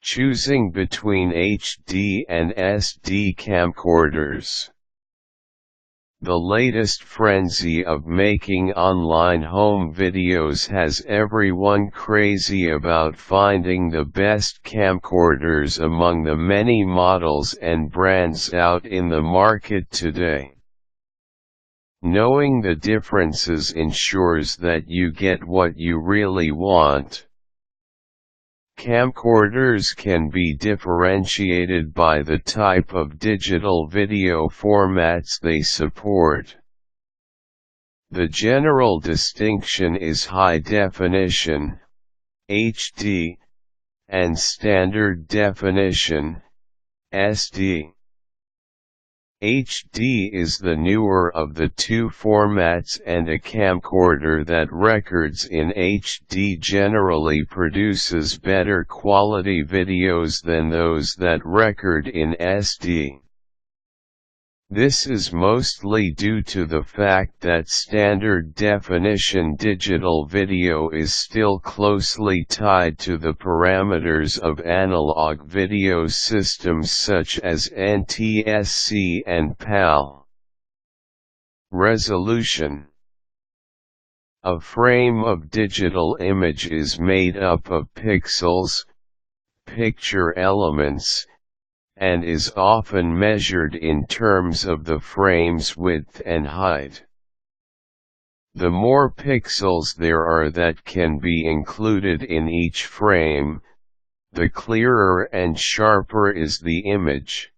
Choosing between HD and SD camcorders. The latest frenzy of making online home videos has everyone crazy about finding the best camcorders among the many models and brands out in the market today. Knowing the differences ensures that you get what you really want. Camcorders can be differentiated by the type of digital video formats they support. The general distinction is high definition, HD, and standard definition, SD. HD is the newer of the two formats, and a camcorder that records in HD generally produces better quality videos than those that record in SD. This is mostly due to the fact that standard definition digital video is still closely tied to the parameters of analog video systems such as NTSC and PAL. Resolution. A frame of digital image is made up of pixels, picture elements, and is often measured in terms of the frame's width and height. The more pixels there are that can be included in each frame, the clearer and sharper is the image.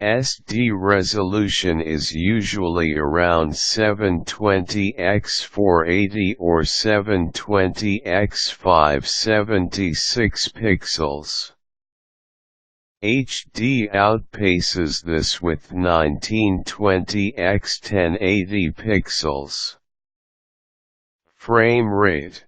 SD resolution is usually around 720 x 480 or 720 x 576 pixels. HD outpaces this with 1920 x 1080 pixels. Frame rate.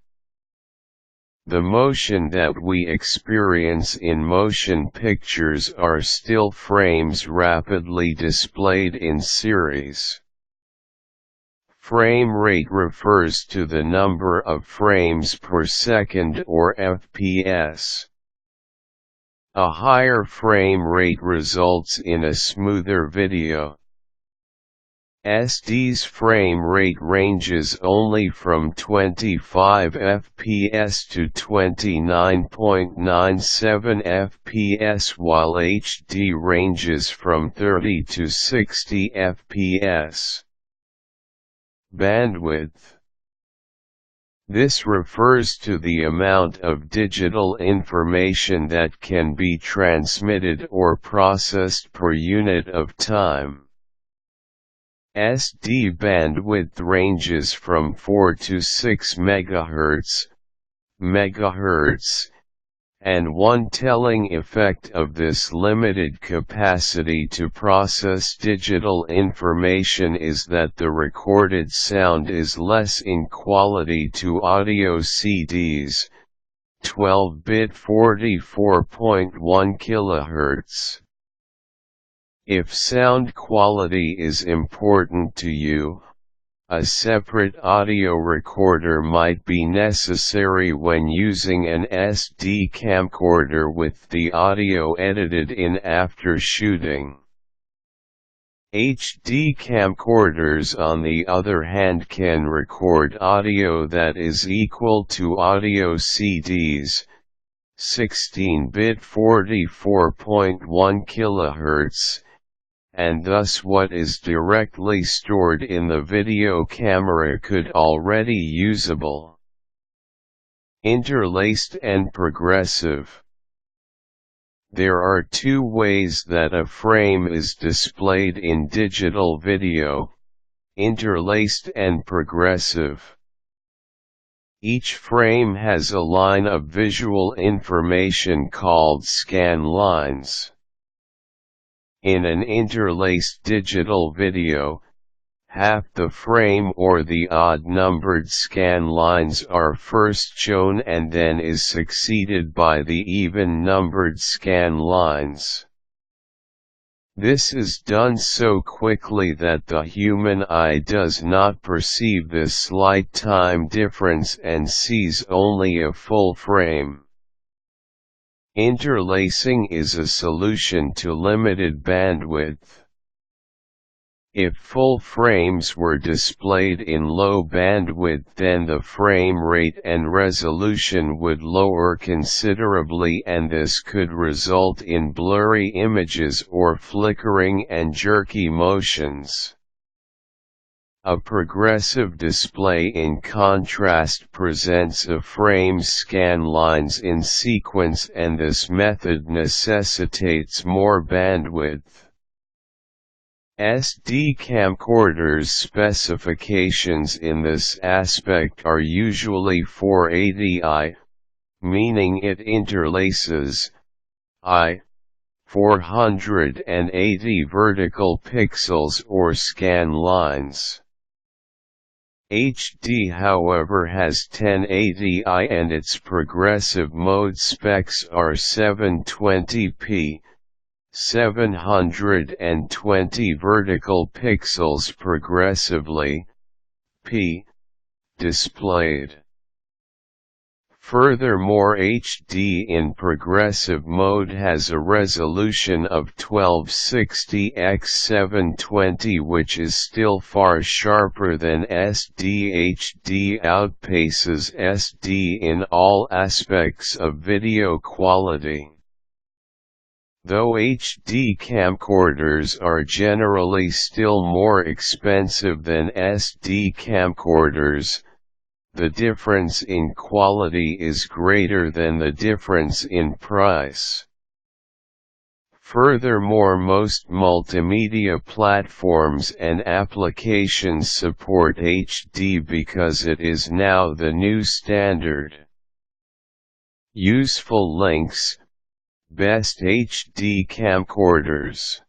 The motion that we experience in motion pictures are still frames rapidly displayed in series. Frame rate refers to the number of frames per second or FPS. A higher frame rate results in a smoother video. SD's frame rate ranges only from 25 fps to 29.97 fps, while HD ranges from 30 to 60 fps. Bandwidth. This refers to the amount of digital information that can be transmitted or processed per unit of time. SD bandwidth ranges from 4 to 6 MHz, and one telling effect of this limited capacity to process digital information is that the recorded sound is less in quality to audio CDs, 12-bit 44.1 kHz. If sound quality is important to you, a separate audio recorder might be necessary when using an SD camcorder with the audio edited in after shooting. HD camcorders, on the other hand, can record audio that is equal to audio CDs, 16-bit 44.1 kHz, and thus what is directly stored in the video camera could already usable. Interlaced and progressive. There are two ways that a frame is displayed in digital video: interlaced and progressive. Each frame has a line of visual information called scan lines. In an interlaced digital video, half the frame or the odd-numbered scan lines are first shown and then is succeeded by the even-numbered scan lines. This is done so quickly that the human eye does not perceive this slight time difference and sees only a full frame. Interlacing is a solution to limited bandwidth. If full frames were displayed in low bandwidth, then the frame rate and resolution would lower considerably, and this could result in blurry images or flickering and jerky motions. A progressive display in contrast presents a frame's scan lines in sequence, and this method necessitates more bandwidth. SD camcorders' specifications in this aspect are usually 480i, meaning it interlaces 480 vertical pixels or scan lines. HD, however, has 1080i and its progressive mode specs are 720p. 720 vertical pixels progressively, p, displayed. Furthermore, HD in progressive mode has a resolution of 1260 x 720, which is still far sharper than SD. HD outpaces SD in all aspects of video quality. Though HD camcorders are generally still more expensive than SD camcorders, the difference in quality is greater than the difference in price. Furthermore, most multimedia platforms and applications support HD because it is now the new standard. Useful links: Best HD camcorders.